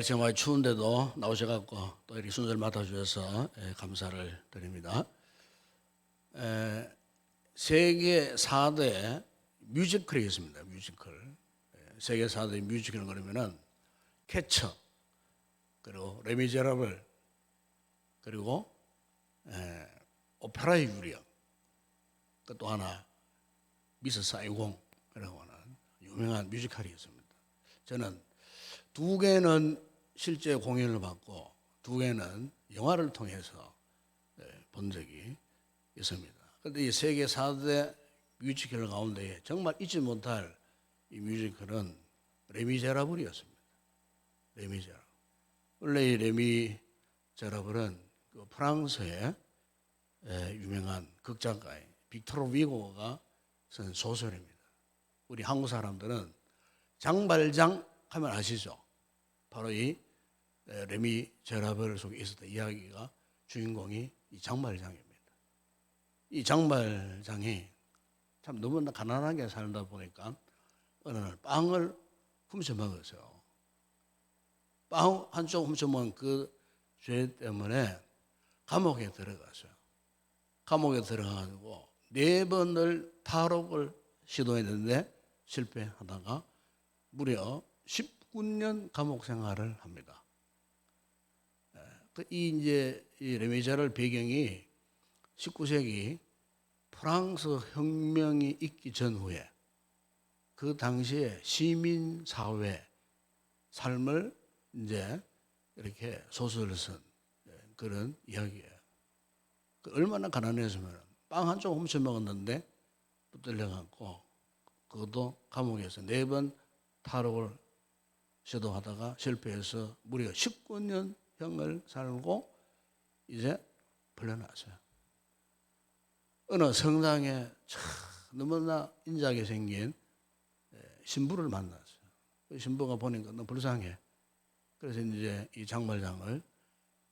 날씨가 많이 추운데도 나오셔갖고 또 이렇게 순서를 맡아주셔서 감사를 드립니다. 세계 4대 뮤지컬이 있습니다. 뮤지컬. 세계 4대 뮤지컬 그러면은 캐쳐, 그리고 레미제라블, 그리고 오페라의 유령, 또 하나 미스 사이공이라고 하는 유명한 뮤지컬이 있습니다. 저는 두 개는 실제 공연을 받고 두 개는 영화를 통해서 본 적이 있습니다. 그런데 이 세계 4대 뮤지컬 가운데 정말 잊지 못할 이 뮤지컬은 레미제라블이었습니다. 레미제라블. 원래 이 레미제라블은 그 프랑스의 유명한 극작가인 빅토르 위고가 쓴 소설입니다. 우리 한국 사람들은 장발장 하면 아시죠? 바로 이 레미제라블 속에 있었던 이야기가 주인공이 이 장발장입니다. 이 장발장이 참 너무나 가난하게 살다 보니까 어느 날 빵을 훔쳐 먹었어요. 빵 한쪽 훔쳐 먹은 그 죄 때문에 감옥에 들어갔어요. 감옥에 들어가가지고 4번을 탈옥을 시도했는데 실패하다가 무려 19년 감옥 생활을 합니다. 이 레미제라블 배경이 19세기 프랑스 혁명이 있기 전후에 그 당시에 시민 사회 삶을 이제 이렇게 소설을 쓴 그런 이야기예요. 얼마나 가난했으면 빵 한 쪽 훔쳐 먹었는데 붙들려 갖고 그것도 감옥에서 4번 탈옥을 시도하다가 실패해서 무려 19년형을 살고 이제 풀려났어요. 어느 성당에 너무나 인자하게 생긴 신부를 만났어요. 그 신부가 보니까 너무 불쌍해. 그래서 이제 이 장발장을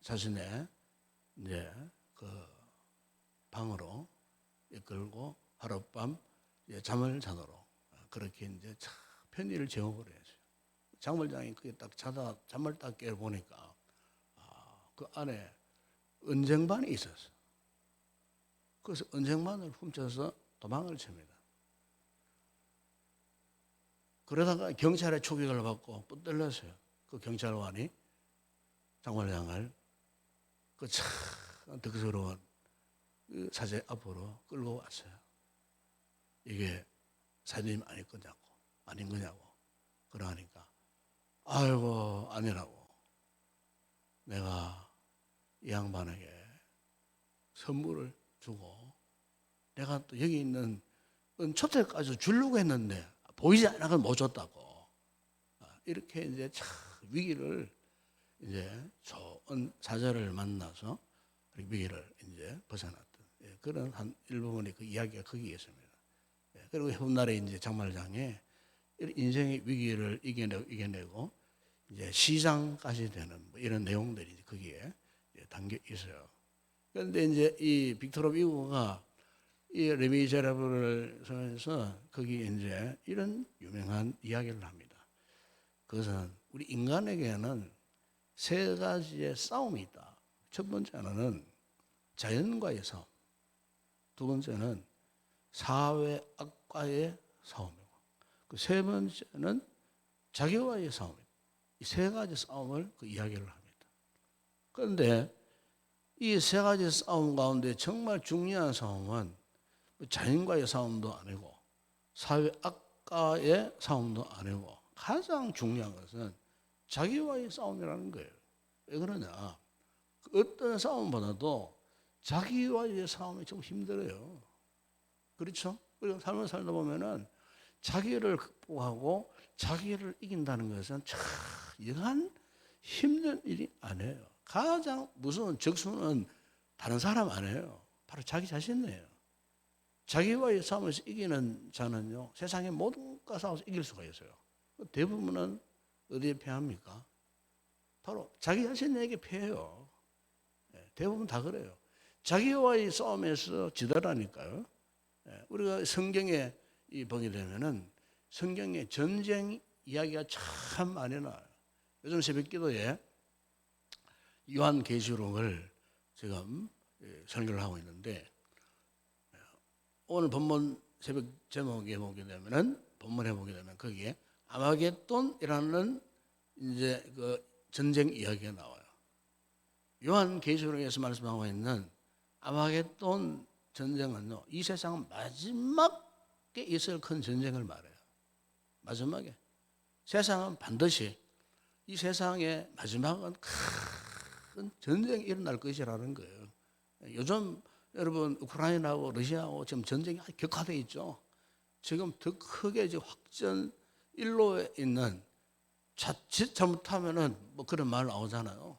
자신의 이제 그 방으로 이끌고 하룻밤 잠을 자도록 그렇게 이제 편의를 제공을 했어요. 장발장이 그게 딱 자다 잠을 딱 깨 보니까 그 안에 은쟁반이 있었어. 그래서 은쟁반을 훔쳐서 도망을 칩니다. 그러다가 경찰의 추격을 받고 붙들렸어요. 그 경찰관이 장발장을 그 참 득스러운 그 사제 앞으로 끌고 왔어요. 이게 사장님 아닌 거냐고 그러니까 아이고 아니라고, 내가 이 양반에게 선물을 주고 내가 또 여기 있는 은초택까지 주려고 했는데 보이지 않아서 못 줬다고. 이렇게 이제 참 위기를 이제 좋은 사자를 만나서 위기를 이제 벗어났던 그런 한 일부분의 그 이야기가 거기에 있습니다. 그리고 훗날에 이제 장발장이 인생의 위기를 이겨내고 이제 시장까지 되는 뭐 이런 내용들이 거기에 담겨 있어요. 그런데 이제 이 빅토르 위고가 이 레미제라블을 통해서 거기 이제 이런 유명한 이야기를 합니다. 그것은 우리 인간에게는 3가지의 싸움이 있다. 첫 번째는 자연과의 싸움, 두 번째는 사회 악과의 싸움이고, 그 3번째는 자기와의 싸움입니다. 이 3가지 싸움을 그 이야기를 합니다. 그런데 이 3가지 싸움 가운데 정말 중요한 싸움은 자연과의 싸움도 아니고 사회 악과의 싸움도 아니고 가장 중요한 것은 자기와의 싸움이라는 거예요. 왜 그러냐? 어떤 싸움보다도 자기와의 싸움이 좀 힘들어요. 그렇죠? 우리가 삶을 살다 보면은 자기를 극복하고 자기를 이긴다는 것은 참 영한 힘든 일이 아니에요. 가장 무서운 적수는 다른 사람 아니에요. 바로 자기 자신이에요. 자기와의 싸움에서 이기는 자는요, 세상의 모든 것과 싸워서 이길 수가 있어요. 대부분은 어디에 패합니까? 바로 자기 자신에게 패해요. 대부분 다 그래요. 자기와의 싸움에서 지더라니까요. 우리가 성경에 보게 되면은 성경에 전쟁 이야기가 참 많이 나와요. 요즘 새벽기도에 요한계시록을 지금 설교를 하고 있는데, 오늘 본문 새벽 제목에 보게 되면은, 본문에 보게 되면 거기에 아마겟돈이라는 이제 그 전쟁 이야기가 나와요. 요한계시록에서 말씀하고 있는 아마겟돈 전쟁은요, 이 세상 마지막에 있을 큰 전쟁을 말해요. 마지막에 세상은 반드시 이 세상의 마지막은 큰 전쟁이 일어날 것이라는 거예요. 요즘 여러분 우크라이나하고 러시아하고 지금 전쟁이 아주 격화되어 있죠. 지금 더 크게 이제 확전 일로에 있는, 자칫 잘못하면은 뭐 그런 말 나오잖아요.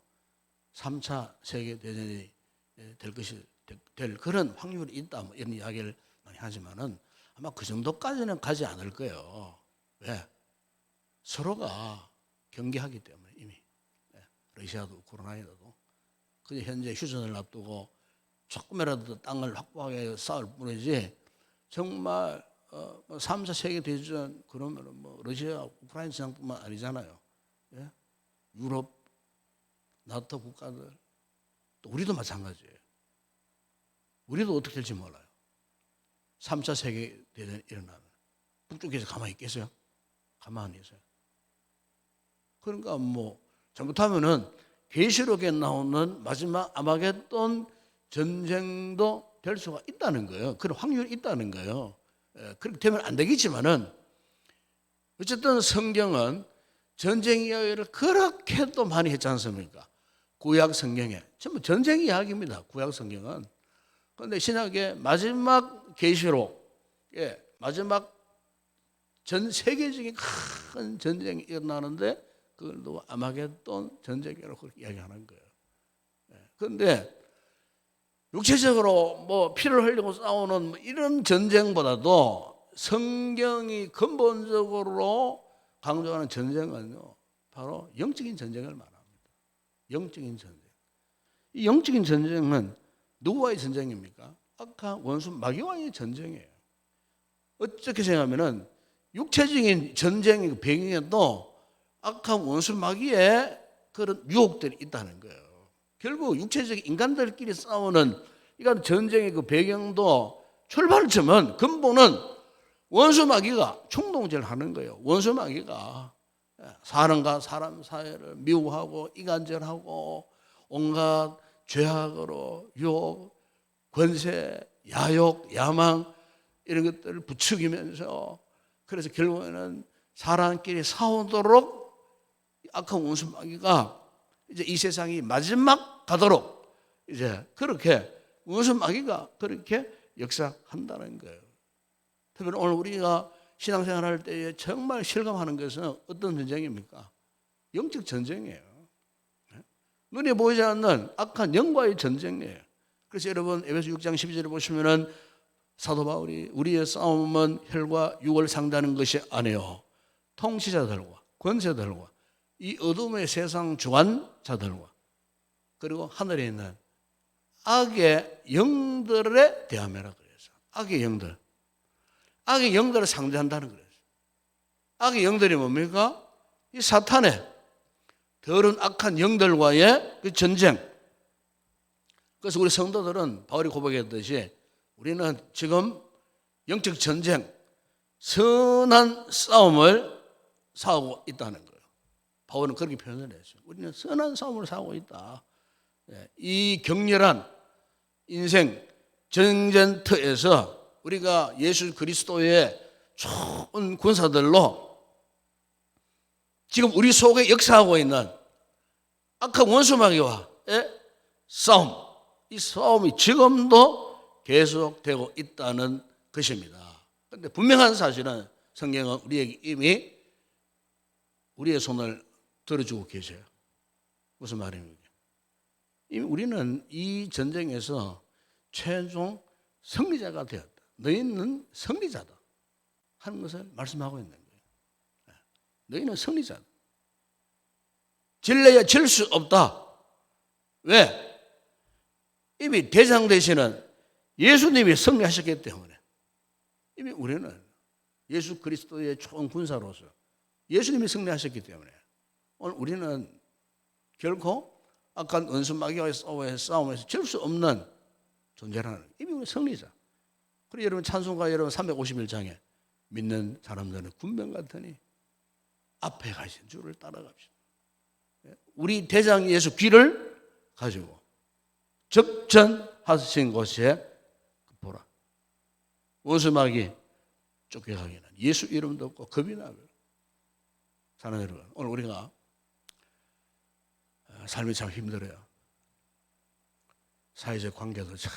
3차 세계 대전이 될 그런 확률이 있다, 뭐 이런 이야기를 많이 하지만은 아마 그 정도까지는 가지 않을 거예요. 왜? 서로가 경계하기 때문에 이미. 러시아도 우크라이나도. 그게 현재 휴전을 앞두고 조금이라도 땅을 확보하게 싸울 뿐이지, 정말 3차 세계대전 그러면 뭐 러시아, 우크라이나 전쟁뿐만 아니잖아요. 예? 유럽, 나토 국가들, 또 우리도 마찬가지예요. 우리도 어떻게 될지 몰라요. 3차 세계대전이 일어나면 북쪽에서 가만히 있겠어요? 가만히 있어요. 그러니까 뭐 잘못하면은 계시록에 나오는 마지막 아마겟돈 전쟁도 될 수가 있다는 거예요. 그런 확률이 있다는 거예요. 그렇게 되면 안 되겠지만은, 어쨌든 성경은 전쟁 이야기를 그렇게 또 많이 했지 않습니까? 구약 성경에 전부 전쟁 이야기입니다. 구약 성경은. 그런데 신약의 마지막 계시록에 마지막 전 세계적인 큰 전쟁이 일어나는데, 그걸 또 아마겟돈 전쟁이라고 그렇게 이야기하는 거예요. 그런데 육체적으로 뭐 피를 흘리고 싸우는 뭐 이런 전쟁보다도 성경이 근본적으로 강조하는 전쟁은요, 바로 영적인 전쟁을 말합니다. 영적인 전쟁. 이 영적인 전쟁은 누구와의 전쟁입니까? 악한 원수 마귀와의 전쟁이에요. 어떻게 생각하면은 육체적인 전쟁의 배경에도 악한 원수 마귀의 그런 유혹들이 있다는 거예요. 결국 육체적인 인간들끼리 싸우는 이런 전쟁의 그 배경도, 출발점은, 근본은 원수 마귀가 충동질을 하는 거예요. 원수 마귀가 사람과 사람 사이를 미워하고 이간질하고 온갖 죄악으로 유혹, 권세, 야욕, 야망 이런 것들을 부추기면서, 그래서 결국에는 사람끼리 싸우도록 악한 원수 마귀가 이제 이 세상이 마지막 가도록 이제 그렇게 원수 마귀가 그렇게 역사한다는 거예요. 특별히 오늘 우리가 신앙생활 할 때에 정말 실감하는 것은 어떤 전쟁입니까? 영적 전쟁이에요. 눈에 보이지 않는 악한 영과의 전쟁이에요. 그래서 여러분 에베소 6장 12절에 보시면은 사도 바울이 우리의 싸움은 혈과 육을 상대하는 것이 아니요 통치자들과 권세들과 이 어둠의 세상 주관자들과 그리고 하늘에 있는 악의 영들에 대함이라 그래서, 악의 영들, 악의 영들을 상대한다는 거예요. 악의 영들이 뭡니까? 이 사탄의 더러운 악한 영들과의 그 전쟁. 그래서 우리 성도들은 바울이 고백했듯이 우리는 지금 영적 전쟁, 선한 싸움을 싸우고 있다는 거예요. 바울은 그렇게 표현을 했어요. 우리는 선한 싸움을 싸우고 있다. 이 격렬한 인생 전쟁터에서 우리가 예수 그리스도의 좋은 군사들로 지금 우리 속에 역사하고 있는 악한 원수 마귀와의 싸움, 이 싸움이 지금도 계속되고 있다는 것입니다. 그런데 분명한 사실은 성경은 우리에게 이미 우리의 손을 들어주고 계셔요. 무슨 말입니까? 이미 우리는 이 전쟁에서 최종 승리자가 되었다. 너희는 승리자다 하는 것을 말씀하고 있는 거예요. 너희는 승리자다. 질래야 질 수 없다. 왜? 이미 대장 되시는 예수님이 승리하셨기 때문에. 이미 우리는 예수 그리스도의 총 군사로서 예수님이 승리하셨기 때문에 오늘 우리는 결코 악한 원수 마귀와의 싸움에서 질 수 없는 존재라는 이미 우리 승리자. 그리고 여러분 찬송가 여러분 351장에 믿는 사람들은 군병 같으니 앞에 가신 주를 따라갑시다. 우리 대장 예수 귀를 가지고 접전하신 곳에 보라. 원수 마귀 쫓겨가기는 예수 이름도 없고 겁이 나요. 사랑하는 여러분, 오늘 우리가 삶이 참 힘들어요. 사회적 관계도 참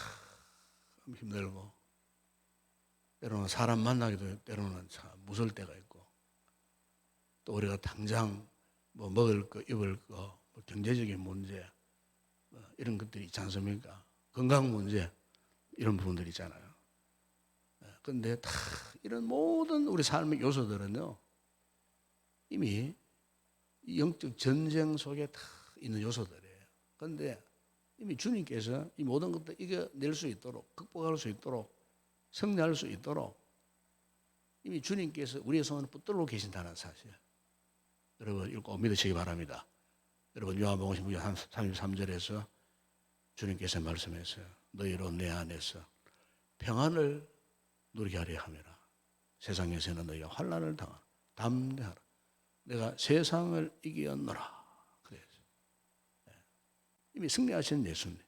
힘들고 때로는 사람 만나기도 때로는 참 무서울 때가 있고 또 우리가 당장 뭐 먹을 거 입을 거 뭐 경제적인 문제 뭐 이런 것들이 있지 않습니까? 건강 문제 이런 부분들이 있잖아요. 그런데 다 이런 모든 우리 삶의 요소들은요 이미 영적 전쟁 속에 다 있는 요소들이에요. 그런데 이미 주님께서 이 모든 것들 이겨낼 수 있도록 극복할 수 있도록 승리할 수 있도록 이미 주님께서 우리의 손을 붙들고 계신다는 사실 여러분 이걸 꼭 믿으시기 바랍니다. 여러분 요한복음 6장 33절에서 주님께서 말씀했어요. 너희로 내 안에서 평안을 누리게 하려 함이라. 세상에서는 너희가 환난을 당하라. 담대하라. 내가 세상을 이기었노라. 그래서 이미 승리하신 예수님.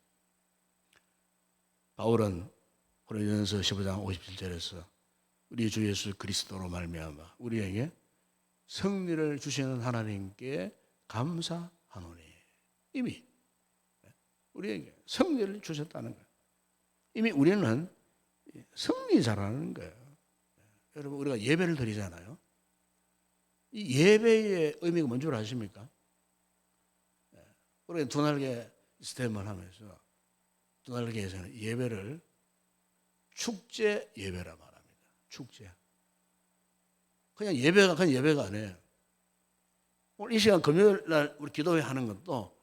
바울은 고린도전서 15장 57절에서 우리 주 예수 그리스도로 말미암아 우리에게 승리를 주시는 하나님께 감사하노니. 이미 우리에게 승리를 주셨다는 거예요. 이미 우리는 승리자라는 거예요. 여러분 우리가 예배를 드리잖아요. 이 예배의 의미가 뭔 줄 아십니까? 우리가 두 날개 스텝만 하면서 두 날개에서는 예배를 축제 예배라 말합니다. 축제. 그냥 예배가 아니에요. 오늘 이 시간 금요일 날 우리 기도회 하는 것도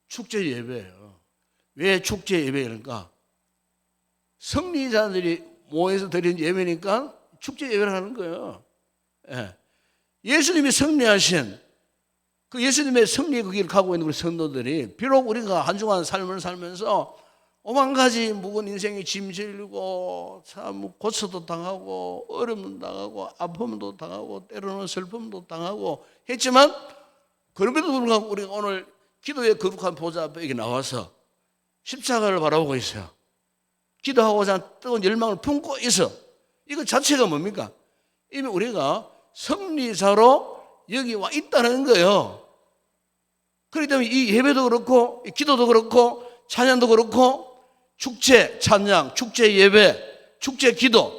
축제 예배예요. 왜 축제 예배일까? 승리자들이 모여서 드리는 예배니까 축제 예배를 하는 거예요. 예. 예수님이 승리하신 그 예수님의 승리의 그 길을 가고 있는 우리 성도들이 비록 우리가 한 주간 삶을 살면서 오만 가지 무거운 인생의 짐 질고 참 고초도 당하고 어려움도 당하고 아픔도 당하고 때로는 슬픔도 당하고 했지만 그럼에도 불구하고 우리가 오늘 기도의 거룩한 보좌 앞에 나와서 십자가를 바라보고 있어요. 기도하고자 뜨거운 열망을 품고 있어. 이거 자체가 뭡니까? 이미 우리가 승리자로 여기 와 있다는 거예요. 그렇기 때문에 이 예배도 그렇고 기도도 그렇고 찬양도 그렇고 축제 찬양, 축제 예배, 축제 기도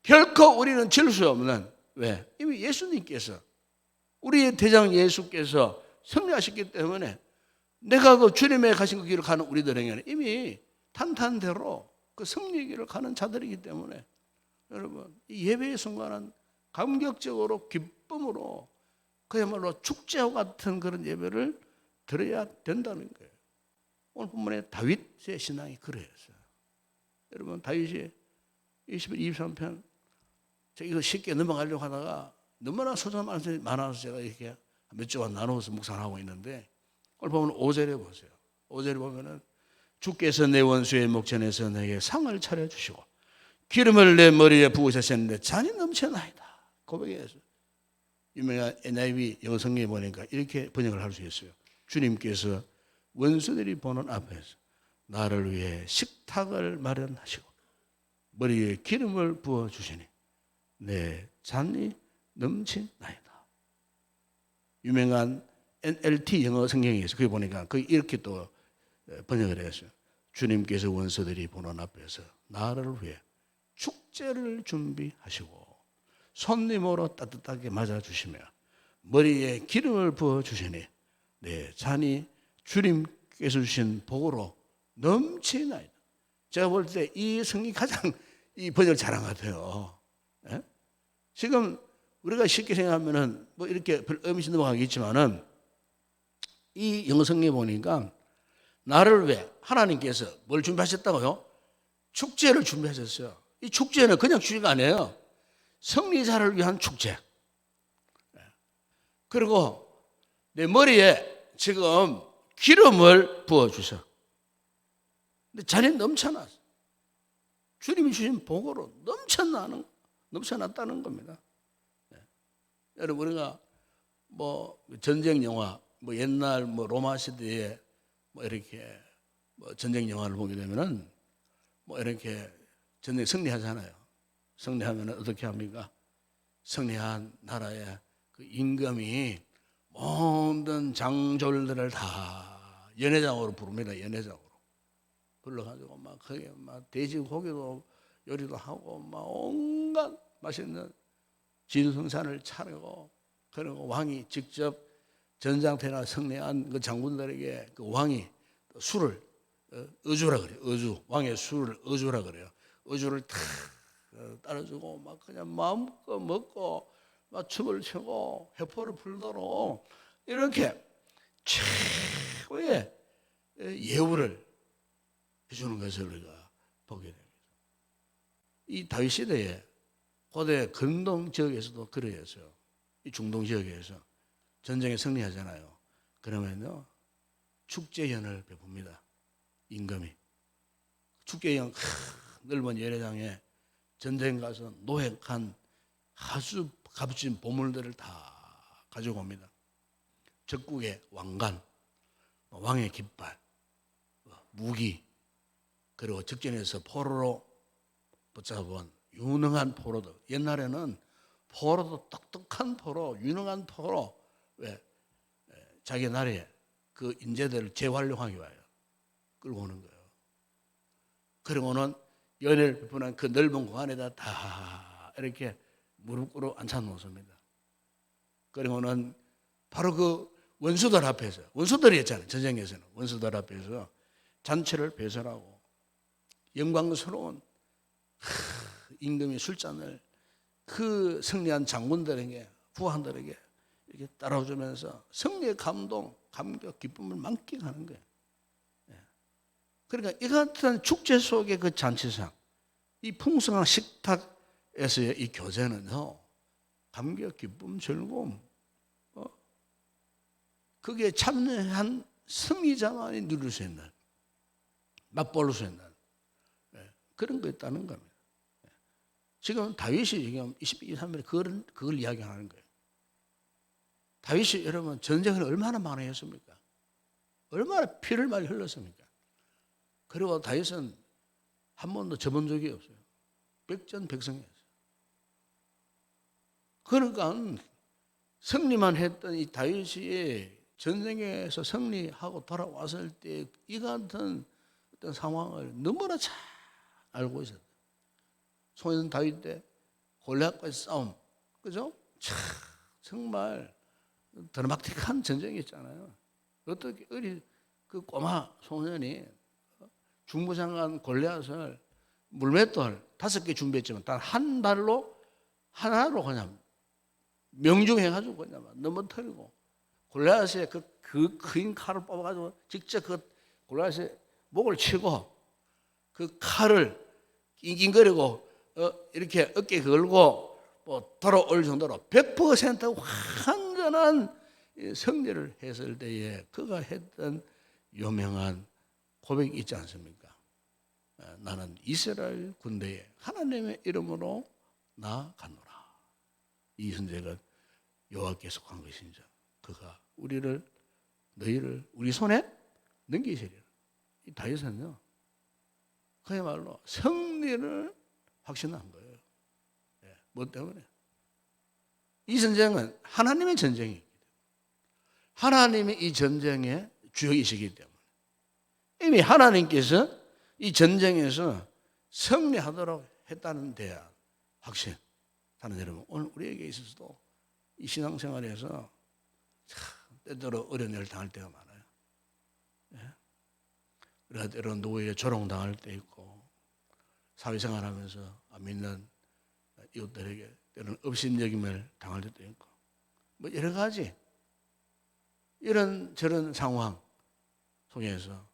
결코 우리는 질 수 없는 왜? 이미 예수님께서 우리의 대장 예수께서 승리하셨기 때문에 내가 그 주님의 가신 그 길을 가는 우리들에게는 이미 탄탄대로 그 승리의 길을 가는 자들이기 때문에 여러분 이 예배의 순간은 감격적으로 기쁨으로 그야말로 축제와 같은 그런 예배를 드려야 된다는 거예요. 오늘 본문에 다윗의 신앙이 그랬어요. 여러분 다윗이 21, 23편 제가 이거 쉽게 넘어가려고 하다가 너무나 소중한 말씀이 많아서 제가 이렇게 몇 주간 나누어서 묵상하고 있는데 오늘 보면 5절에 보세요. 5절에 보면은 주께서 내 원수의 목전에서 내게 상을 차려주시고 기름을 내 머리에 부으셨는데 잔이 넘쳐나이다. 고백해서 유명한 NIV 영어 성경에 보니까 이렇게 번역을 할 수 있어요. 주님께서 원수들이 보는 앞에서 나를 위해 식탁을 마련하시고 머리에 기름을 부어주시니 내 잔이 넘치나이다. 유명한 NLT 영어 성경에서 거기 보니까 거기 이렇게 또 번역을 했어요. 주님께서 원수들이 보는 앞에서 나를 위해 축제를 준비하시고 손님으로 따뜻하게 맞아주시며 머리에 기름을 부어주시니 내 잔이 주님께서 주신 복으로 넘치나이다. 제가 볼 때 이 성경이 가장 이 번역을 잘한 것 같아요. 예? 지금 우리가 쉽게 생각하면은 뭐 이렇게 별 의미 없이 넘어가겠지만은 이 영어 성경에 보니까 나를 위해 하나님께서 뭘 준비하셨다고요? 축제를 준비하셨어요. 이 축제는 그냥 축제가 아니에요. 승리자를 위한 축제. 그리고 내 머리에 지금 기름을 부어주셔. 근데 잔이 넘쳐났어. 주님이 주신 복으로 넘쳐났다는 겁니다. 네. 여러분, 우리가 뭐 전쟁 영화, 뭐 옛날 뭐 로마 시대에 뭐 이렇게 뭐 전쟁 영화를 보게 되면은 뭐 이렇게 전쟁 승리하잖아요. 승리하면 어떻게 합니까? 승리한 나라의 그 임금이 모든 장졸들을 다 연회장으로 부릅니다. 연회장으로 불러가지고 막 거기에 막 돼지고기도 요리도 하고 막 온갖 맛있는 진성산을 차리고, 그리고 왕이 직접 전장터나 승리한 그 장군들에게 그 왕이 술을 어주라 그래요. 어주, 왕의 술을 어주라 그래요. 어주를 탁 따라주고 막 그냥 마음껏 먹고 막 춤을 추고 회포를 불도록 이렇게 최고의 예우를 해주는 것을 우리가 보게 됩니다. 이 다윗 시대에 고대 근동 지역에서도 그래야죠. 이 중동 지역에서 전쟁에 승리하잖아요. 그러면요 축제연을 베풉니다. 임금이 축제연 넓은 예배장에 전쟁 가서 노획한 아주 값진 보물들을 다 가지고 옵니다. 적국의 왕관, 왕의 깃발, 무기, 그리고 적전에서 포로로 붙잡은 유능한 포로들. 옛날에는 포로도 똑똑한 포로, 유능한 포로, 왜 자기 나라에 그 인재들을 재활용하기 위하여 끌고 오는 거예요. 그리고는 연회를 베푸는 그 넓은 공간에다 다 이렇게 무릎 꿇어 앉혀 놓습니다. 그리고는 바로 그 원수들 앞에서, 원수들이 있잖아요. 전쟁에서는 원수들 앞에서 잔치를 배설하고 영광스러운 임금의 술잔을 그 승리한 장군들에게, 부하들에게 이렇게 따라주면서 승리의 감동, 감격, 기쁨을 만끽하는 거예요. 그러니까 이 같은 축제 속의 그 잔치상, 이 풍성한 식탁에서의 이 교제는요, 감격, 기쁨, 즐거움, 그게 참여한 승리자만이 누릴 수 있는, 맛볼 수 있는 그런 거 있다는 겁니다. 지금 다윗이 지금 22~23절에 그걸 이야기하는 거예요. 다윗이 여러분 전쟁을 얼마나 많이 했습니까? 얼마나 피를 많이 흘렸습니까? 그리고 다윗은 한 번도 져본 적이 없어요. 백전백승이었어요. 그러니까 승리만 했던 이 다윗이 전쟁에서 승리하고 돌아왔을 때 이 같은 어떤 상황을 너무나 잘 알고 있었어요. 소년 다윗 때 골리앗과의 싸움, 그죠? 정말 드라마틱한 전쟁이었잖아요. 어떻게 그 꼬마 소년이 중부장관 골리앗을 물맷돌 5개 준비했지만 단 한 발로 하나로 그냥 명중해가지고 그냥 넘어뜨리고 골리앗의 그 큰 칼을 뽑아가지고 직접 그 골리앗의 목을 치고 그 칼을 낑낑거리고 이렇게 어깨에 걸고 뭐 돌아올 정도로 100% 완전한 승리를 했을 때에 그가 했던 유명한 고백이 있지 않습니까? 나는 이스라엘 군대에 하나님의 이름으로 나아가노라. 이 선제가 여호와께 속한 것인지 그가 너희를 우리 손에 넘기시리라. 이 다윗은요, 그야말로 승리를 확신한 거예요. 뭐 때문에? 이 전쟁은 하나님의 전쟁이기 때문에, 하나님이 이 전쟁의 주역이시기 때문에 이미 하나님께서 이 전쟁에서 승리하도록 했다는 데야 확신. 하는 여러분, 오늘 우리에게 있어서도 이 신앙생활에서 참 때때로 어려운 일을 당할 때가 많아요. 그래서 때로는 노예에 조롱당할 때 있고, 사회생활하면서 안 믿는 이웃들에게 때로는 업신여김을 당할 때도 있고, 뭐 여러 가지 이런 저런 상황 속에서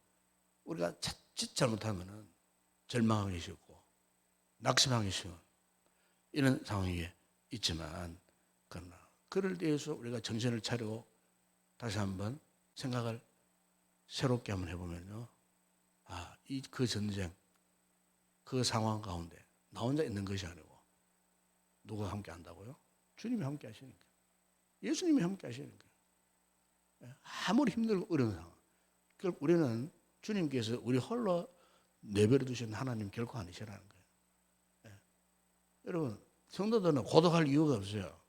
우리가 자칫 잘못하면 절망하기 쉽고 낙심하기 쉬운 이런 상황이 있지만, 그러나 그럴 때에서 우리가 정신을 차리고 다시 한번 생각을 새롭게 한번 해보면요. 그 전쟁, 그 상황 가운데 나 혼자 있는 것이 아니고 누가 함께 한다고요? 주님이 함께 하시니까. 예수님이 함께 하시니까. 아무리 힘들고 어려운 상황. 결국 우리는 주님께서 우리 홀로 내버려 두신 하나님 결코 아니시라는 거예요. 여러분, 성도들은 고독할 이유가 없어요.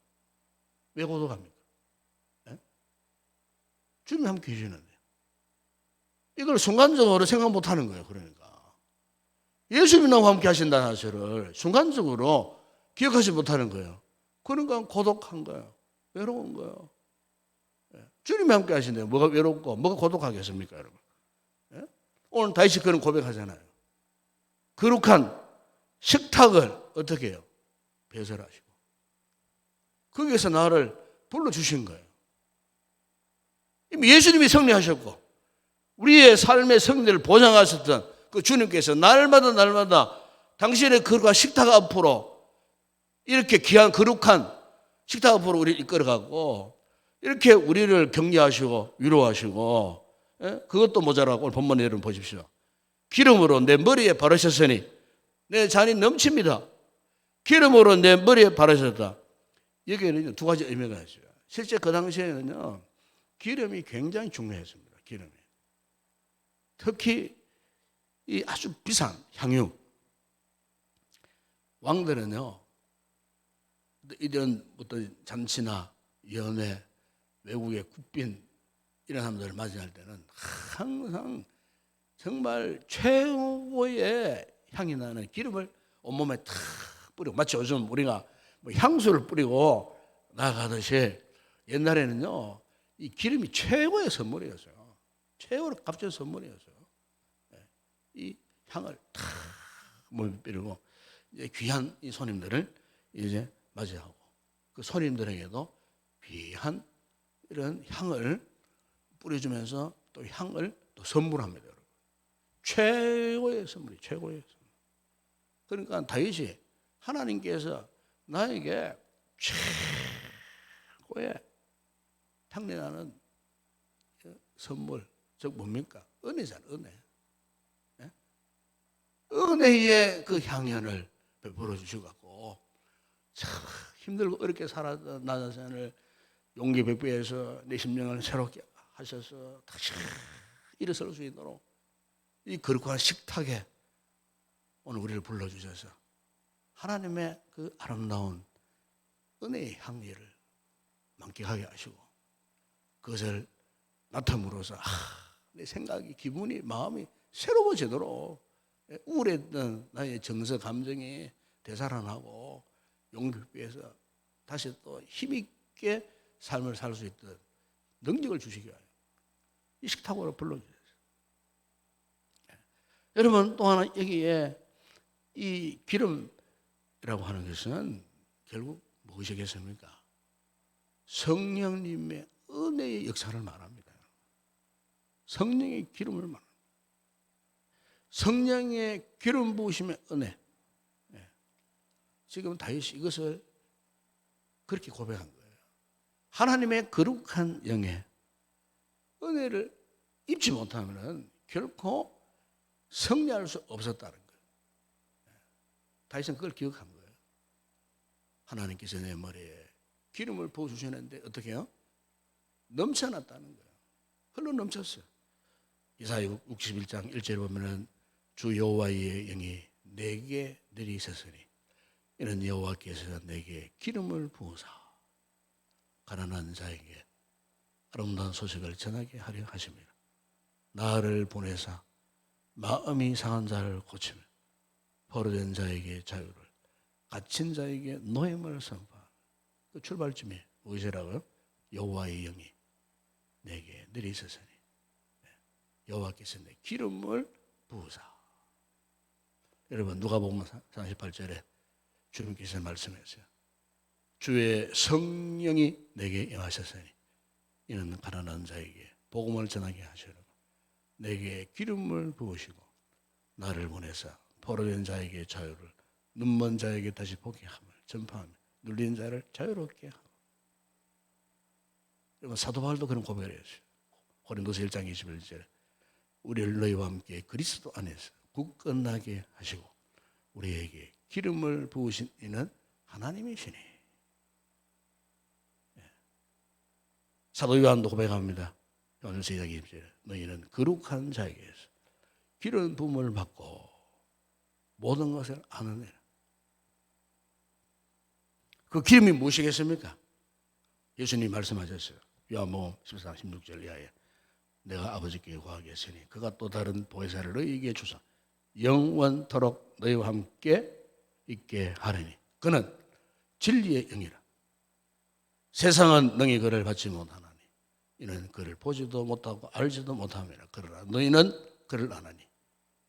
왜 고독합니까? 주님이 함께 계시는데. 이걸 순간적으로 생각 못 하는 거예요. 그러니까. 예수님이 나와 함께 하신다는 사실을 순간적으로 기억하지 못하는 거예요. 그러니까 고독한 거예요. 외로운 거예요. 주님이 함께 하신대요. 뭐가 외롭고 뭐가 고독하겠습니까, 여러분? 오늘 다시 그런 고백하잖아요. 거룩한 식탁을 어떻게 해요? 배설하시고 거기에서 나를 불러주신 거예요. 이미 예수님이 승리하셨고 우리의 삶의 승리를 보장하셨던 그 주님께서 날마다 당신의 거룩한 식탁 앞으로 이렇게 귀한 거룩한 식탁 앞으로 우리를 이끌어가고 이렇게 우리를 격려하시고 위로하시고 그것도 모자라고 오늘 본문에 여러분 보십시오. 기름으로 내 머리에 바르셨으니 내 잔이 넘칩니다. 기름으로 내 머리에 바르셨다. 여기에는 두 가지 의미가 있어요. 실제 그 당시에는요. 기름이 굉장히 중요했습니다. 기름이. 특히 이 아주 비싼 향유. 왕들은요. 이런 어떤 잔치나 연회, 외국의 국빈 이런 사람들을 맞이할 때는 항상 정말 최고의 향이 나는 기름을 온몸에 탁 뿌리고 마치 요즘 우리가 뭐 향수를 뿌리고 나가듯이 옛날에는요 이 기름이 최고의 선물이었어요. 최고로 값진 선물이었어요. 이 향을 탁 뿌리고 이제 귀한 이 손님들을 이제 맞이하고 그 손님들에게도 귀한 이런 향을 뿌려주면서 또 향을 또 선물합니다. 여러분. 최고의 선물이 최고의 선물. 그러니까 다윗이 하나님께서 나에게 최고의 향내나는 선물, 즉 뭡니까? 은혜잖아요. 은혜. 은혜의 그 향연을 베풀어 주시고 참 힘들고 어렵게 살았던 나 자신을 용기 베푸어서 내 심령을 새롭게 하셔서 다시 일어설 수 있도록 이 거룩한 식탁에 오늘 우리를 불러주셔서 하나님의 그 아름다운 은혜의 향기를 만끽하게 하시고 그것을 맡음으로써 내 생각이 기분이 마음이 새로워지도록 우울했던 나의 정서 감정이 되살아나고 용기 베푸어서 다시 또 힘있게 삶을 살 수 있던 능력을 주시기 위하여 이 식탁으로 불러주셨어요. 여러분 또 하나 여기에 이 기름이라고 하는 것은 결국 무엇이겠습니까? 성령님의 은혜의 역사를 말합니다. 성령의 기름을 말합니다. 성령의 기름 부으심의 은혜. 지금 다윗이 이것을 그렇게 고백한 거예요. 하나님의 거룩한 영에 은혜를 입지 못하면 결코 승리할 수 없었다는 거예요. 다윗은 그걸 기억한 거예요. 하나님께서 내 머리에 기름을 부어주시는데 어떻게 해요? 넘쳐났다는 거예요. 흘러 넘쳤어요. 이사야 61장 1절에 보면은 주 여호와의 영이 내게 내리셨으니 이는 여호와께서 내게 기름을 부으사 가난한 자에게 아름다운 소식을 전하게 하려 하십니다. 나를 보내사 마음이 상한 자를 고치며 포로된 자에게 자유를 갇힌 자에게 노임을 선포하며 그 출발점이 무엇이라고요? 여호와의 영이 내게 내리셨으니 여호와께서 내 기름을 부으사. 여러분 누가복음 38절에 주님께서 말씀하셨어요. 주의 성령이 내게 임하셨으니 이는 가난한 자에게 복음을 전하게 하시려고 내게 기름을 부으시고 나를 보내사 포로된 자에게 자유를 눈먼 자에게 다시 보게 함을 전파하며 눌린 자를 자유롭게 하고 여러분 사도 바울도 그런 고백을 했어요. 고린도서 1장 21절에 우리를 너희와 함께 그리스도 안에서 굳건하게 하시고 우리에게 기름을 부으신 이는 하나님이시니. 사도 요한도 고백합니다. 요한일서 2장 20절에 너희는 거룩한 자에게서 기름 부음을 받고 모든 것을 아느니라. 그 기름이 무엇이겠습니까? 예수님이 말씀하셨어요. 요한복음 14장 16절 이하에 내가 아버지께 구하겠으니 그가 또 다른 보혜사를 너희에게 주사 영원토록 너희와 함께 있게 하리니 그는 진리의 영이라. 세상은 능히 그를 받지 못하나니 이는 그를 보지도 못하고 알지도 못함이라. 그러나 너희는 그를 아나니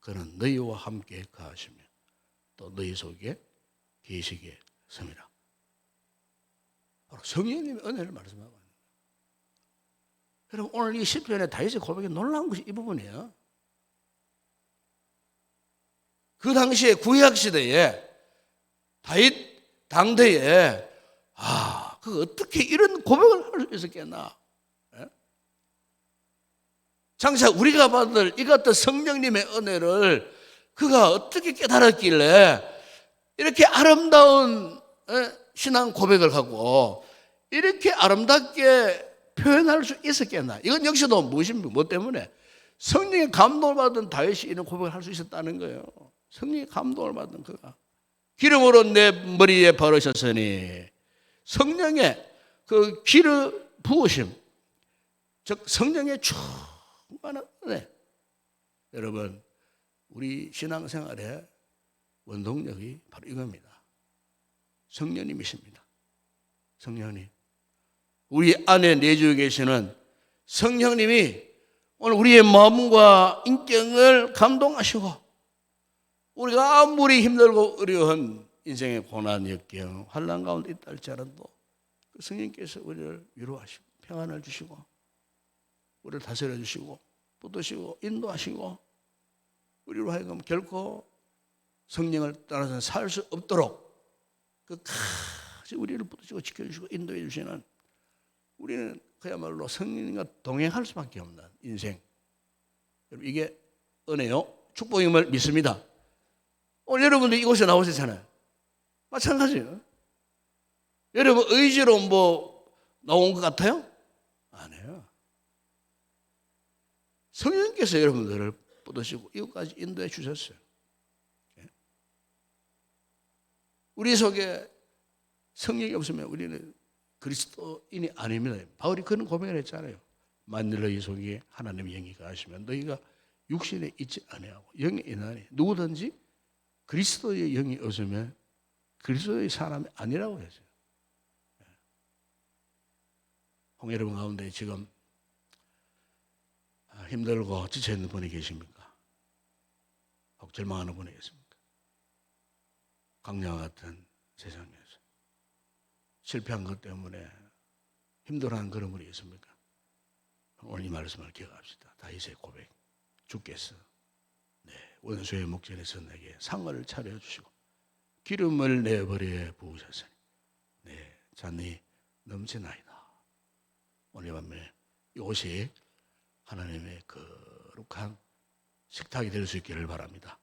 그는 너희와 함께 가시며 또 너희 속에 계시게 섬이라. 바로 성령님의 은혜를 말씀하고 있는 거예요. 여러분 오늘 이 시편의 다윗의 고백에 놀라운 것이 이 부분이에요. 그 당시에 구약 시대에 다윗 당대에 그 어떻게 이런 고백을 할 수 있었겠나? 장차 우리가 받을 이 같은 성령님의 은혜를 그가 어떻게 깨달았길래 이렇게 아름다운 신앙 고백을 하고 이렇게 아름답게 표현할 수 있었겠나? 이건 역시도 무엇입니까? 뭐 때문에? 성령의 감동을 받은 다윗이 이런 고백을 할 수 있었다는 거예요. 성령의 감동을 받은 그가 기름으로 내 머리에 바르셨으니 성령의 그 기름 부으심, 즉 성령의 충만한 은혜. 여러분 우리 신앙생활의 원동력이 바로 이겁니다. 성령님이십니다. 성령님, 우리 안에 내주에 계시는 성령님이 오늘 우리의 마음과 인격을 감동하시고 우리가 아무리 힘들고 어려운 인생의 고난, 역경, 환난 가운데 있다 할지라도 그 성령께서 우리를 위로하시고 평안을 주시고 우리를 다스려 주시고 붙드시고 인도하시고 우리로 하여금 결코 성령을 따라서 살 수 없도록 끝까지 우리를 붙드시고 지켜주시고 인도해 주시는, 우리는 그야말로 성령님과 동행할 수밖에 없는 인생. 여러분 이게 은혜요, 축복임을 믿습니다. 오늘 여러분들 이곳에 나오셨잖아요. 마찬가지예요. 여러분 의지로 뭐 나온 것 같아요? 아니에요. 성령님께서 여러분들을 붙드시고 이것까지 인도해 주셨어요. 우리 속에 성령이 없으면 우리는 그리스도인이 아닙니다. 바울이 그런 고백을 했잖아요. 만일 너희 속에 하나님의 영이 가시면 너희가 육신에 있지 아니하고 영에 있나니 누구든지 그리스도의 영이 없으면 그리스도의 사람이 아니라고 했어요. 홍 여러분 가운데 지금 힘들고 지쳐있는 분이 계십니까? 혹 절망하는 분이 계십니까? 강야와 같은 세상에서 실패한 것 때문에 힘들어하는 그런 분이 있습니까? 오늘 이 말씀을 기억합시다. 다윗의 고백. 주께서 원수의 목전에서 내게 상을 차려주시고 기름을 내 머리에 부으셨으니 내 잔이 넘치나이다. 오늘 밤에 이곳이 하나님의 거룩한 식탁이 될 수 있기를 바랍니다.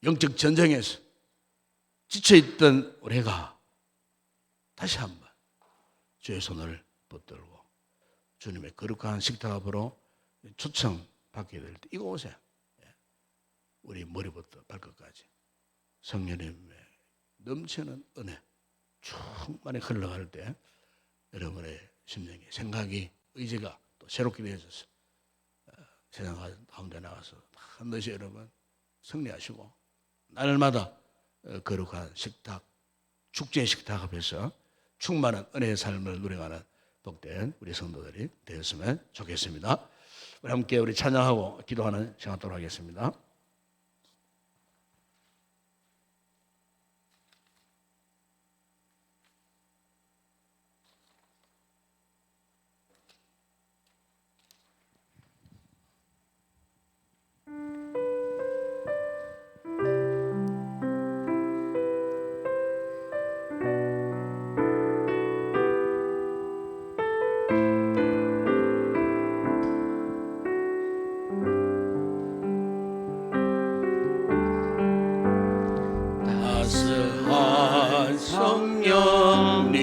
영적 전쟁에서 지쳐있던 우리가 다시 한번 주의 손을 붙들고 주님의 거룩한 식탁 앞으로 초청받게 될 때 이곳에 우리 머리부터 발끝까지 성령님의 넘치는 은혜 충만히 흘러갈 때 여러분의 심령이, 생각이, 의지가 또 새롭게 되어져서 세상 가운데 나가서 반드시 여러분 승리하시고 날마다 거룩한 식탁, 축제의 식탁 앞에서 충만한 은혜의 삶을 누려가는 복된 우리 성도들이 되었으면 좋겠습니다. 우리 함께 우리 찬양하고 기도하는 시간 갖도록 하겠습니다. 따스한 성령님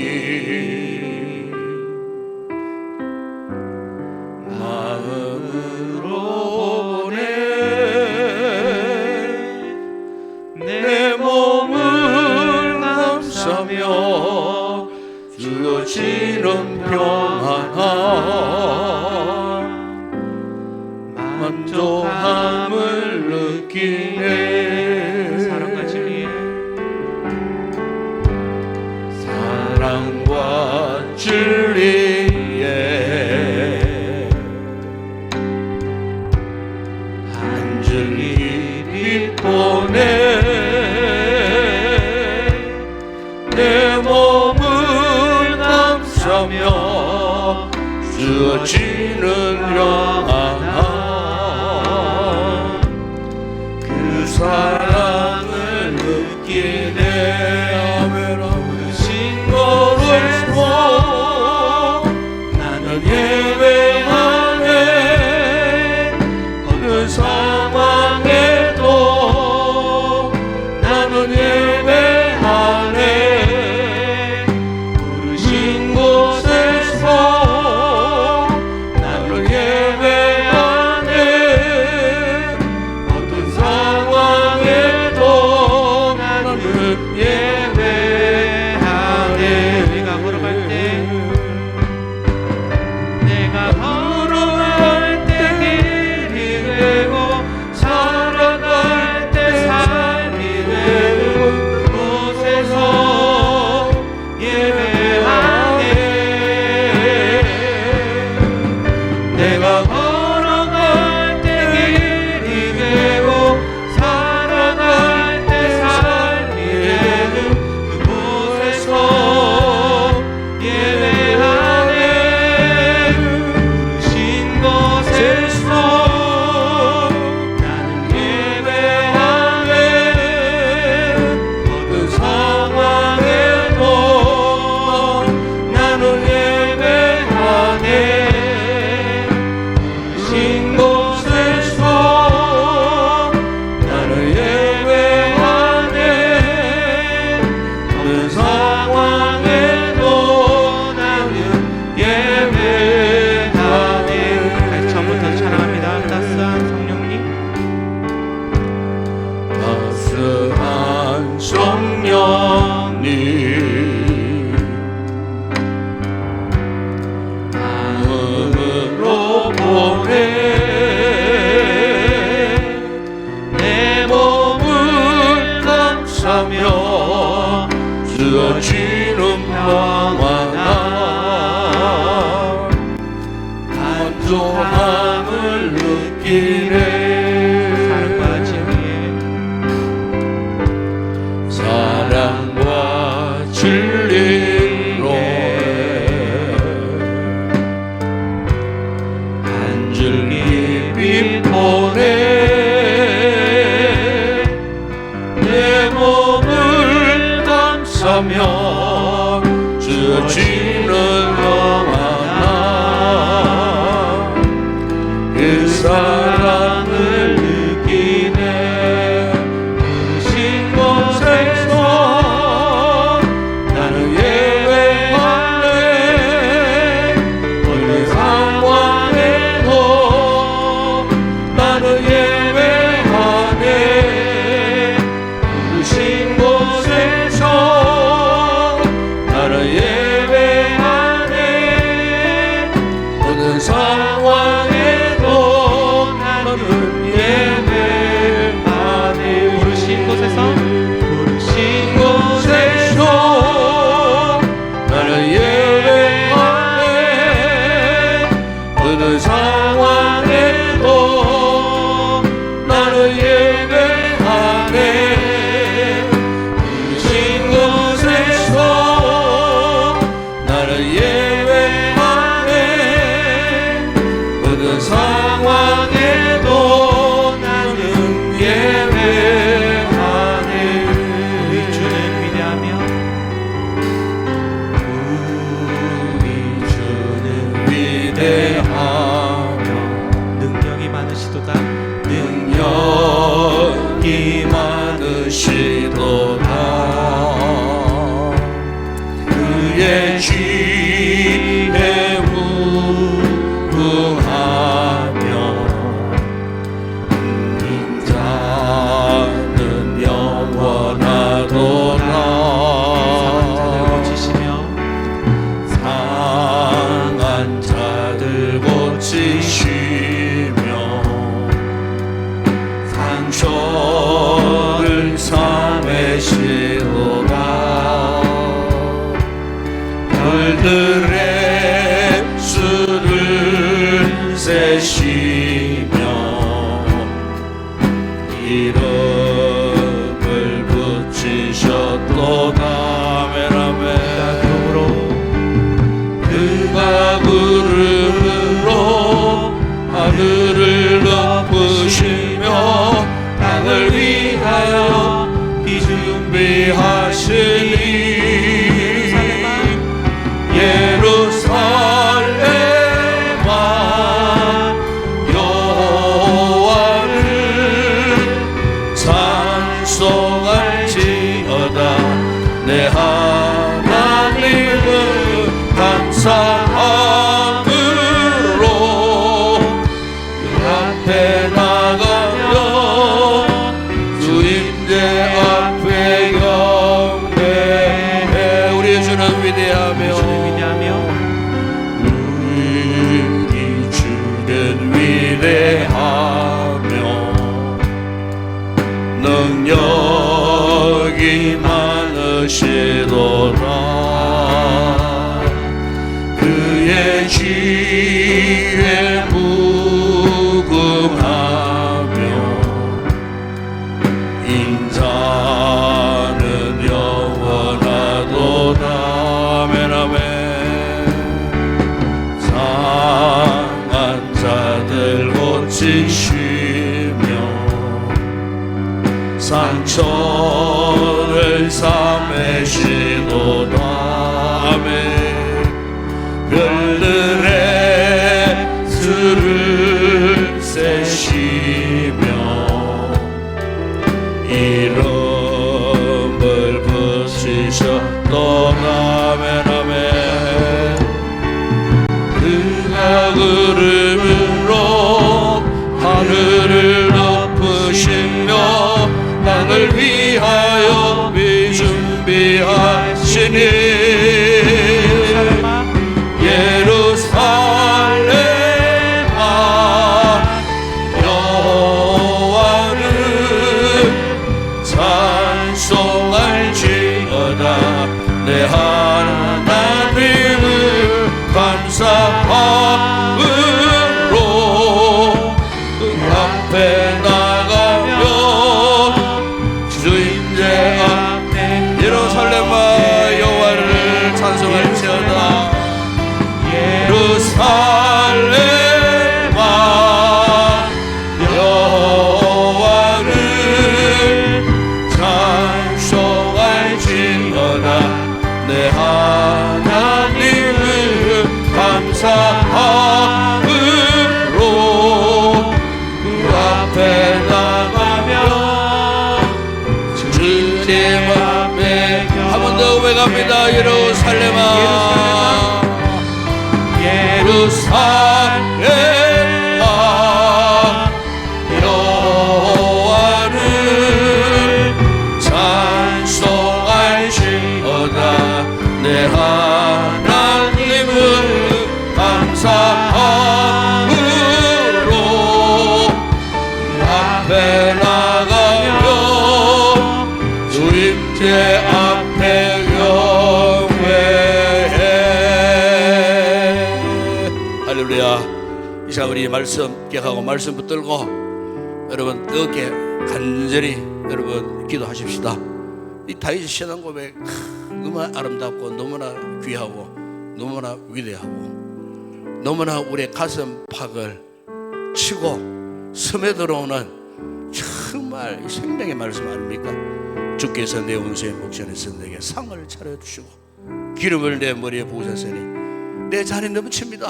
마음으로 보내 내 몸을 감싸며 주어지는 평안함 만족함을 느끼네. 사랑과 진리에 사랑과 진리에 한 줄기 빛 보내 내 몸을 감싸며 주어지는 평안함 그 사랑을 느끼네. 부르신 곳에서 나는 예배하네. 어느 상황에도 나는 예배하네. 부르신 곳에서 나는 예배하네. 어떤 상황에도 나는 예배하네. 내가 걸어갈 때 내가 걸어갈 때 길이 되고 살아갈 때 삶이 되는 그곳에서 예배하네. 내가 걸어갈 때 길이 되고 살아갈 때 삶이 되는 그곳에서 예배하네. 부르신 곳에서 나는 예배하네. 어떤 상황에도 나는 예배하네. 부르신 곳에서 나는 예배하네. 어느 상황에도 나는 예배하네. 다시 처음부터 찬양합니다. 따스한 성령님 따스한 성령님 마음으로 보내 내 몸을 감싸며 주어지는 평안함 만족함을 느끼네. 사랑과 진리에 사랑과 진리로 한 줄기 빛 보내 내 몸을 감싸며 주어지는 평안함 그 사랑을 느끼네. 부르신 곳에서 나는 예배하네. 어느 상황에도 나는 예배하네. 부르신 곳에서 나는 예배하네. 별들의 수를 세시며 이름을 붙이셨도다. 그가 구름으로 하늘을 덮으시며 땅을 위하여 준비하시니 예루살렘아 여호와를 찬송할지어다. 내 하나님은 감사함으로 그 앞에 나가며 주임제 앞에 경배해. 우리 주는 위대하며 우리 주는 위대하며 능력이 많으시도다. 그의 지혜 무궁하며 인자는 영원하도다. 아멘 아멘. 상한 자들 고치시며 상처를 싸매시도다. 아멘. 별들의 수를 세시며 이름을 붙이셨도다. 아멘 아멘. 그가 구름으로 하늘을 덮으시며 땅을 위하여 준비하시니 예루살렘아 여호와를 찬송할지어다. 내 하나님을 감사함으로 그 앞에 나가며 주임제 앞에 예루살렘아 여호와를 찬송할지어다. 예루살렘아 여호와를 찬송할지어다. 내 하나님을 감사함으로 그 앞에 나가며 주님 앞에 한 번 더 고백합니다. 예루살렘아 예루살렘아 여호와를 찬송할지어다. 내 하나님을 감사함으로 그 앞에 나가며 주임제 앞에 경배해. 할렐루야. 이 시간 우리 말씀 기억하고 말씀 붙들고 여러분 뜨겁게 간절히 여러분 기도하십시다. 이 다윗의 신앙 고백 너무나 아름답고 너무나 귀하고 너무나 위대하고 너무나 우리의 가슴팍을 치고 스며들어오는 정말 생명의 말씀 아닙니까? 주께서 내 원수의 목전에서 내게 상을 차려주시고 기름을 내 머리에 부으셨으니 내 잔이 넘칩니다.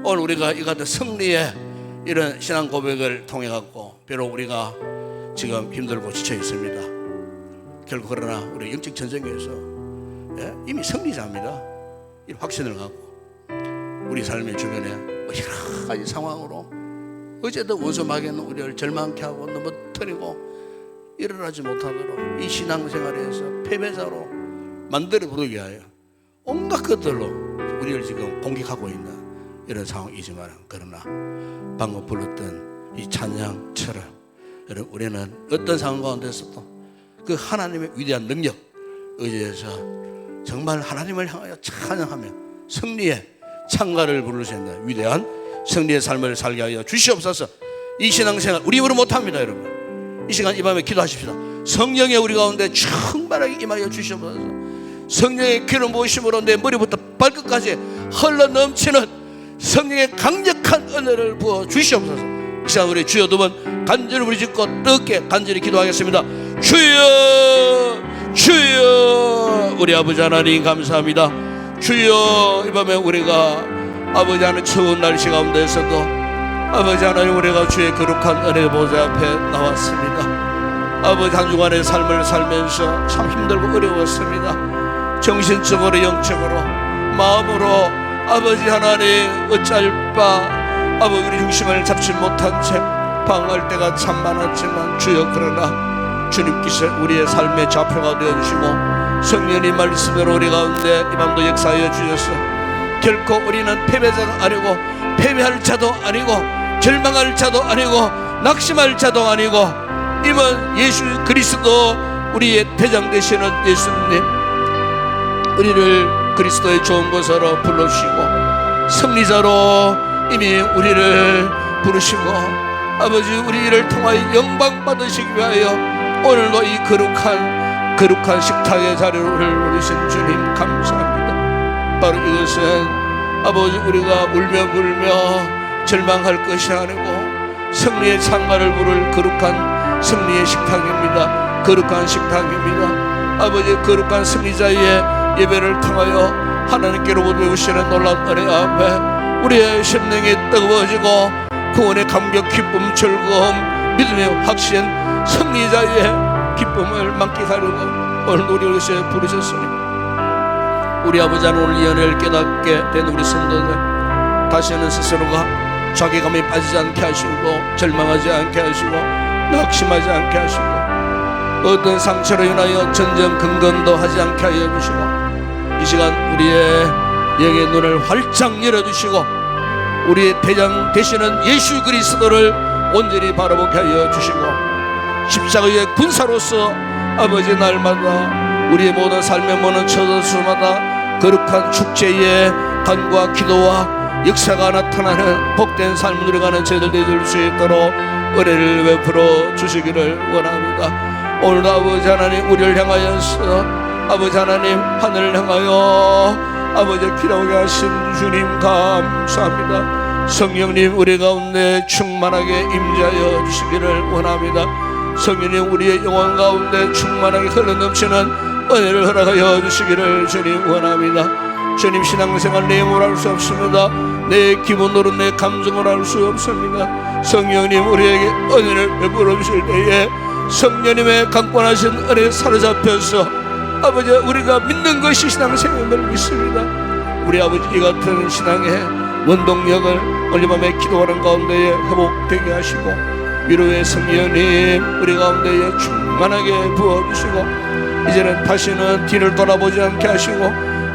오늘 우리가 이 같은 승리의 이런 신앙 고백을 통해 갖고 비록 우리가 지금 힘들고 지쳐 있습니다. 결국 그러나 우리 영적 전쟁에서 이미 승리자입니다. 이 확신을 갖고 우리 삶의 주변에 여러 가지 상황으로 어제도 원수 마귀는 우리를 절망케 하고 넘어뜨리고 일어나지 못하도록 이 신앙생활에서 패배자로 만들어 부르게 하여 온갖 것들로 우리를 지금 공격하고 있는 이런 상황이지만 그러나 방금 불렀던 이 찬양처럼 여러분 우리는 어떤 상황 가운데서도 그 하나님의 위대한 능력 의지해서 정말 하나님을 향하여 찬양하며 승리의 창가를 부르신다. 위대한 승리의 삶을 살게 하여 주시옵소서. 이 신앙생활 우리 힘으로 못합니다 여러분. 이 시간 이 밤에 기도하십시다. 성령의 우리 가운데 충만하게 임하여 주시옵소서. 성령의 기름 부으심으로 내 머리부터 발끝까지 흘러 넘치는 성령의 강력한 은혜를 부어 주시옵소서. 이 시간 우리 주여 두 번 간절히 부르짖고 뜨겁게 간절히 기도하겠습니다. 주여 주여. 우리 아버지 하나님 감사합니다. 주여, 이 밤에 우리가 아버지 하나님 추운 날씨 가운데서도 아버지 하나님 우리가 주의 거룩한 은혜 보좌 앞에 나왔습니다. 아버지 한 주간의 삶을 살면서 참 힘들고 어려웠습니다. 정신적으로 영적으로 마음으로 아버지 하나님 어쩔 바 아버지 우리 중심을 잡지 못한 채 방황할 때가 참 많았지만 주여, 그러나 주님께서 우리의 삶의 좌표가 되어주시고 성령님 말씀으로 우리 가운데 이 밤도 역사하여 주셔서 결코 우리는 패배자가 아니고 패배할 자도 아니고 절망할 자도 아니고 낙심할 자도 아니고 이만 예수 그리스도 우리의 대장 되시는 예수님 우리를 그리스도의 좋은 것으로 불러주시고 승리자로 이미 우리를 부르시고 아버지 우리를 통하여 영광 받으시기 위하여 오늘도 이 거룩한 식탁의 자리를 오르신 주님 감사합니다. 바로 이것은 아버지 우리가 울며 불며 절망할 것이 아니고 승리의 창가를 부를 거룩한 승리의 식탁입니다. 거룩한 식탁입니다. 아버지 거룩한 승리자의 예배를 통하여 하나님께로부터 오시는 놀라운 은혜 앞에 우리의 심령이 뜨거워지고 구원의 감격, 기쁨, 즐거움, 믿음의 확신, 승리자의 기쁨을 만끽하려고 오늘 우리 이곳에 부르셨으니 우리 아버지 하나님 오늘 이 은혜를 깨닫게 된 우리 성도들 다시는 스스로가 자괴감에 빠지지 않게 하시고 절망하지 않게 하시고 낙심하지 않게 하시고 어떤 상처로 인하여 전전긍긍도 하지 않게 하여 주시고 이 시간 우리의 영의 눈을 활짝 열어주시고 우리의 대장 되시는 예수 그리스도를 온전히 바라보게 하여 주시고 십자가의 군사로서 아버지 날마다 우리의 모든 삶의 모든 처소마다 거룩한 축제의 간과 기도와 역사가 나타나는 복된 삶을 누려가는 저희들 되줄 수 있도록 은혜를 베풀어 주시기를 원합니다. 오늘도 아버지 하나님 우리를 향하여서 아버지 하나님 하늘을 향하여 아버지 기도하게 하신 주님 감사합니다. 성령님 우리 가운데 충만하게 임재하여 주시기를 원합니다. 성령님 우리의 영혼 가운데 충만하게 흘러넘치는 은혜를 허락하여 주시기를 주님 원합니다. 주님 신앙생활 내 힘으로 할 수 없습니다. 내 기분으로 내 감정으로 할 수 없습니다. 성령님 우리에게 은혜를 베풀어 주실 때에 성령님의 강권하신 은혜에 사로잡혀서 아버지 우리가 믿는 것이 신앙생활을 믿습니다. 우리 아버지 이 같은 신앙의 원동력을 오늘 밤에 기도하는 가운데에 회복되게 하시고 위로의 성령님 우리 가운데에 충만하게 부어주시고 이제는 다시는 뒤를 돌아보지 않게 하시고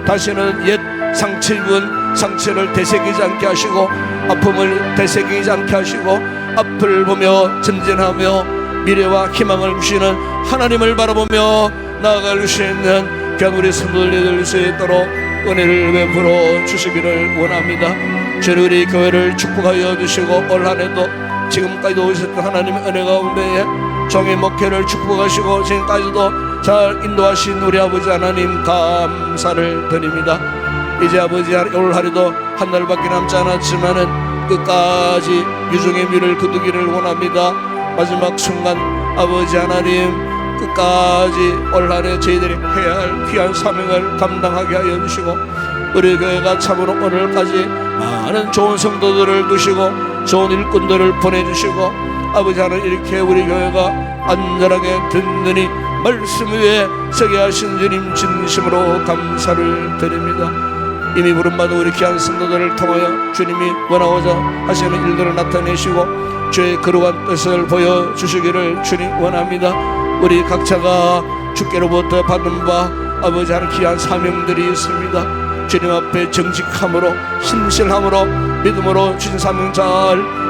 다시는 옛 상처 입은 상처를 되새기지 않게 하시고 아픔을 되새기지 않게 하시고 앞을 보며 전진하며 미래와 희망을 주시는 하나님을 바라보며 나아갈 수 있는 귀한 우리 성도들 될 수 있도록 은혜를 베풀어 주시기를 원합니다. 주님 우리 교회를 축복하여 주시고 올 한해도 지금까지도 오셨던 하나님의 은혜 가운데에 종의 목회를 축복하시고 지금까지도 잘 인도하신 우리 아버지 하나님 감사를 드립니다. 이제 아버지 올 한해도 한 날밖에 남지 않았지만은 끝까지 유종의 미를 거두기를 원합니다. 마지막 순간 아버지 하나님 끝까지 올 한해 저희들이 해야 할 귀한 사명을 감당하게 하여 주시고 우리 교회가 참으로 오늘까지 많은 좋은 성도들을 두시고 좋은 일꾼들을 보내주시고 아버지 하나님 이렇게 우리 교회가 안전하게 든든히 말씀 위에 서게 하신 주님 진심으로 감사를 드립니다. 이미 부름받은 우리 귀한 성도들을 통하여 주님이 원하고자 하시는 일들을 나타내시고 주의 거룩한 뜻을 보여주시기를 주님 원합니다. 우리 각자가 주께로부터 받은 바 아버지 하나님 귀한 사명들이 있습니다. 주님 앞에 정직함으로 신실함으로 믿음으로 주신 사명 잘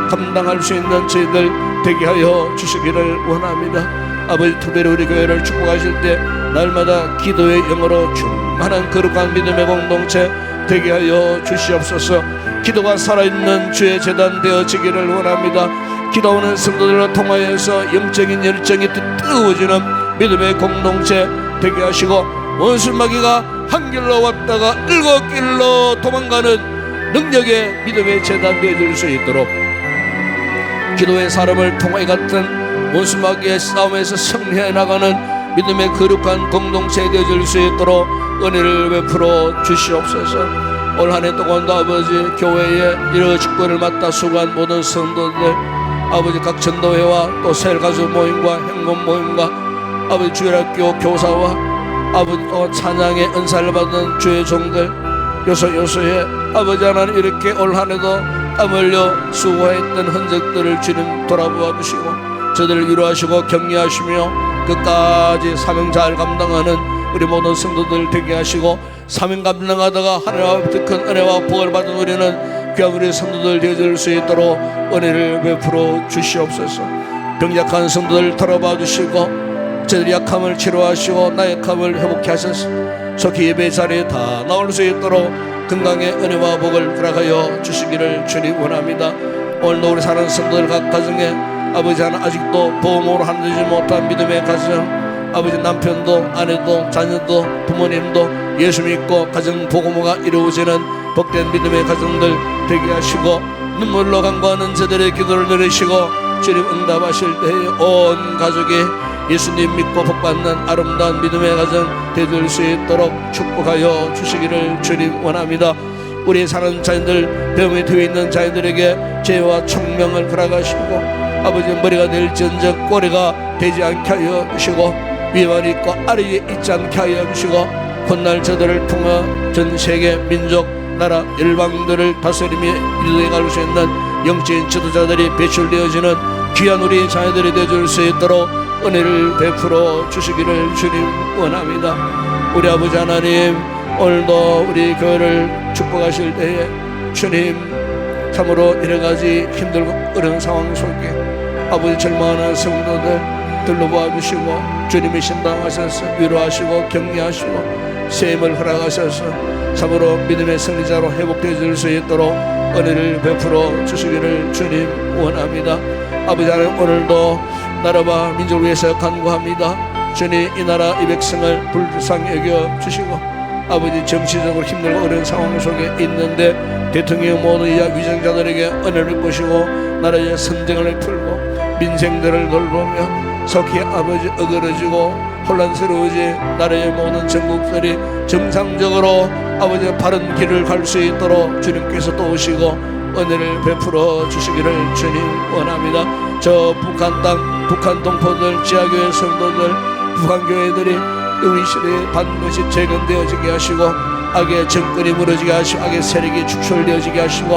감당할 수 있는 저희들 되게 하여 주시기를 원합니다. 아버지 특별히 우리 교회를 축복하실 때 날마다 기도의 영으로 충만한 거룩한 믿음의 공동체 되게 하여 주시옵소서. 기도가 살아있는 주의 재단 되어지기를 원합니다. 기도하는 성도들과 통하여서 영적인 열정이 뜨거워지는 믿음의 공동체 되게 하시고, 원수 마귀가 한 길로 왔다가 일곱 길로 도망가는 능력의 믿음의 재단 되어질 수 있도록, 기도의 사람을 통해 같은 원수 마귀의 싸움에서 승리해 나가는 믿음의 거룩한 공동체 되어질 수 있도록 은혜를 베풀어 주시옵소서. 올 한 해 동안도 아버지 교회에 이러 직분을 맡아 수고한 모든 성도들, 아버지 각 전도회와 또 셀가수 모임과 행군 모임과 아버지 주일학교 교사와 아버지 또 찬양의 은사를 받은 주의 종들 요소요소에 아버지 하나님 이렇게 올 한 해도 땀 흘려 수고했던 흔적들을 주님 돌아보아 주시고 저들을 위로하시고 격려하시며 끝까지 사명 잘 감당하는 우리 모든 성도들 되게 하시고, 사명 감당하다가 하나님의 큰 은혜와 복을 받은 우리는 귀한 우리 성도들 되어질 수 있도록 은혜를 베풀어 주시옵소서. 병약한 성도들 돌아봐 주시고 저들의 약함을 치료하시고 나의 약함을 회복케 하셔서 속히 예배 자리에 다 나올 수 있도록 건강의 은혜와 복을 허락하여 주시기를 주님 원합니다. 오늘도 우리 사는 성도들 각 가정에 아버지 하나 아직도 보험으로 하늘지 못한 믿음의 가정, 아버지 남편도 아내도 자녀도 부모님도 예수 믿고 가정 복음화가 이루어지는 복된 믿음의 가정들 되게 하시고, 눈물로 간구하는 저들의 기도를 들으시고 주님 응답하실 때에 온 가족이 예수님 믿고 복받는 아름다운 믿음의 가정 되어질 수 있도록 축복하여 주시기를 주님 원합니다. 우리 사는 자녀들, 병에 되어 있는 자녀들에게 죄와 총명을 허락하시고 아버지 머리가 될지언정 꼬리가 되지 않게 하여 주시고 위만 있고 아래에 있지 않게 하여 주시고 훗날 저들을 통해 전 세계 민족 나라 열방들을 다스림에 이루어갈 수 있는 영적인 지도자들이 배출되어지는 귀한 우리 자녀들이 되어줄 수 있도록 은혜를 베풀어 주시기를 주님 원합니다. 우리 아버지 하나님, 오늘도 우리 교회를 축복하실 때에 주님 참으로 여러가지 힘들고 어려운 상황 속에 아버지 절망하는 성도들 둘러봐 주시고 주님이 신방하셔서 위로하시고 격려하시고 세임을 허락하셔서 참으로 믿음의 승리자로 회복되어질 수 있도록 은혜를 베풀어 주시기를 주님 원합니다. 아버지 하나님, 오늘도 나라와 민족을 위해서 간구합니다. 주님 이 나라 이 백성을 불쌍히 여겨 주시고 아버지 정치적으로 힘들고 어려운 상황 속에 있는데 대통령 모든 이하 위정자들에게 은혜를 보시고 나라의 선정을 풀고 민생들을 돌보며 속히 아버지 어그러지고 혼란스러워지 나라의 모든 전국들이 정상적으로 아버지 바른 길을 갈 수 있도록 주님께서 도우시고 은혜를 베풀어 주시기를 주님 원합니다. 저 북한 땅, 북한 동포들, 지하교회 성도들, 북한 교회들이 우리 시대에 반드시 재건되어지게 하시고 악의 정권이 무너지게 하시고 악의 세력이 축출되어지게 하시고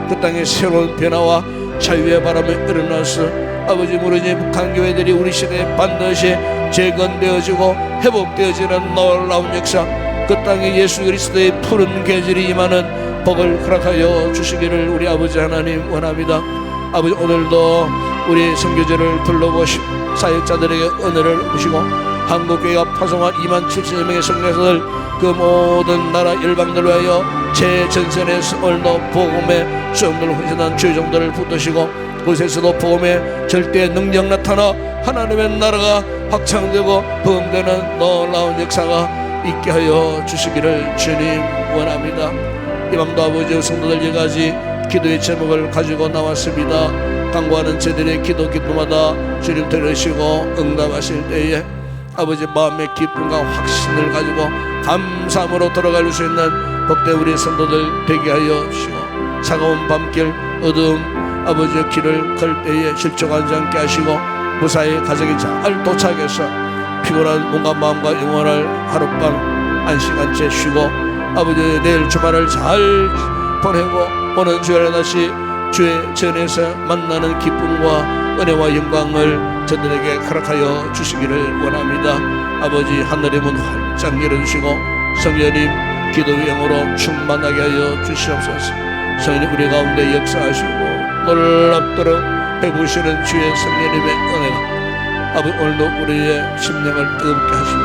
그 땅에 새로운 변화와 자유의 바람이 일어나서 아버지 무너진 북한 교회들이 우리 시대에 반드시 재건되어지고 회복되어지는 놀라운 역사, 그 땅에 예수 그리스도의 푸른 계절이 임하는 복을 허락하여 주시기를 우리 아버지 하나님 원합니다. 아버지 오늘도 우리 선교제를 둘러보시고 사역자들에게 은혜를 주시고 한국교회가 파송한 2만 7천여 명의 선교사들 그 모든 나라 열방들을 위하여 재전선에서 오늘도 복음의 수용들을 헌신한 주의종들을 붙드시고 그곳에서도 복음의 절대 능력 나타나 하나님의 나라가 확창되고 부흥되는 놀라운 역사가 있게 하여 주시기를 주님 원합니다. 이 밤도 아버지 성도들 여기까지 기도의 제목을 가지고 나왔습니다. 간구하는 저들의 기도마다 주님 들으시고 응답하실 때에 아버지 마음의 기쁨과 확신을 가지고 감사함으로 돌아갈 수 있는 복된 우리 성도들 되게 하여 주시고 차가운 밤길 어두움 아버지의 길을 걸 때에 실족하지 않게 하시고 무사히 가정이 잘 도착해서 피곤한 몸과 마음과 영혼을 하룻밤 안식한 채 쉬고 아버지 내일 주말을 잘 보내고 오는 주일에 다시 주의 전에서 만나는 기쁨과 은혜와 영광을 저들에게 허락하여 주시기를 원합니다. 아버지 하늘의 문 활짝 열어주시고 성령님 기도의 영으로 충만하게 하여 주시옵소서. 성령님 우리 가운데 역사하시고 놀랍도록 베푸시는 주의 성령님의 은혜가 아버지 오늘도 우리의 심령을 뜨겁게 하시고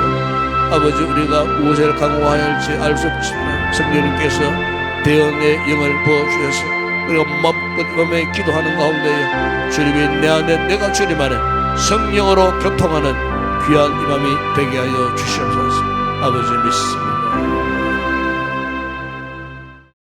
아버지 우리가 무엇을 강구하여야 할지 알 수 없지만 성령님께서 대언의 영을 부어주셔서 우리가 마음껏 이밤에 기도하는 가운데에 주님이 내 안에 내가 주님 안에 성령으로 교통하는 귀한 이 밤이 되게 하여 주시옵소서. 아버지 믿습니다.